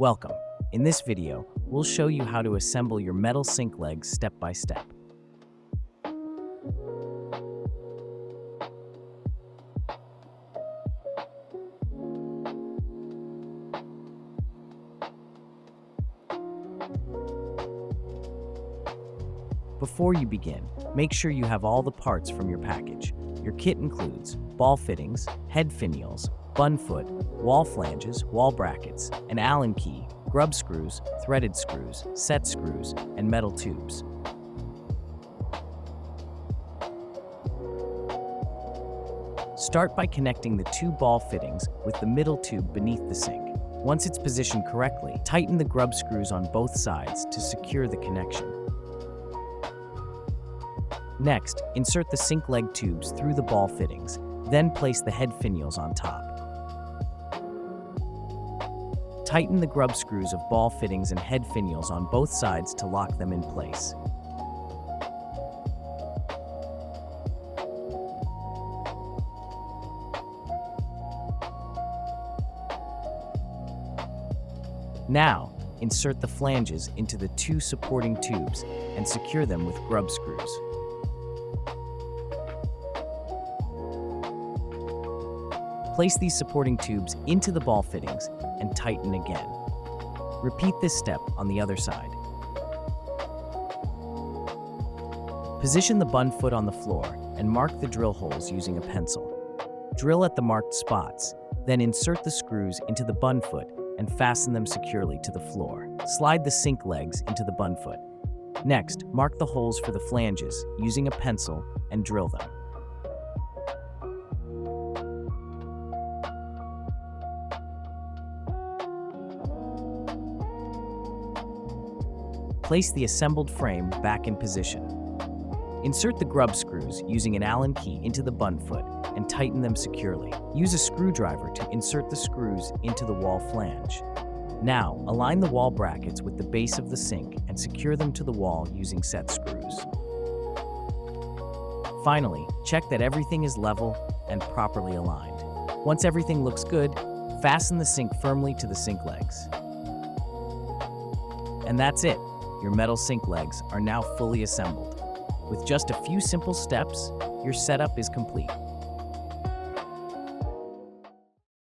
Welcome. In this video, we'll show you how to assemble your metal sink legs step by step. Before you begin, make sure you have all the parts from your package. Your kit includes ball fittings, head finials, bun foot, wall flanges, wall brackets, an Allen key, grub screws, threaded screws, set screws, and metal tubes. Start by connecting the two ball fittings with the middle tube beneath the sink. Once it's positioned correctly, tighten the grub screws on both sides to secure the connection. Next, insert the sink leg tubes through the ball fittings, then place the head finials on top. Tighten the grub screws of ball fittings and head finials on both sides to lock them in place. Now, insert the flanges into the two supporting tubes and secure them with grub screws. Place these supporting tubes into the ball fittings and tighten again. Repeat this step on the other side. Position the bun foot on the floor and mark the drill holes using a pencil. Drill at the marked spots, then insert the screws into the bun foot and fasten them securely to the floor. Slide the sink legs into the bun foot. Next, mark the holes for the flanges using a pencil and drill them. Place the assembled frame back in position. Insert the grub screws using an Allen key into the bun foot and tighten them securely. Use a screwdriver to insert the screws into the wall flange. Now, align the wall brackets with the base of the sink and secure them to the wall using set screws. Finally, check that everything is level and properly aligned. Once everything looks good, fasten the sink firmly to the sink legs. And that's it. Your metal sink legs are now fully assembled. With just a few simple steps, your setup is complete.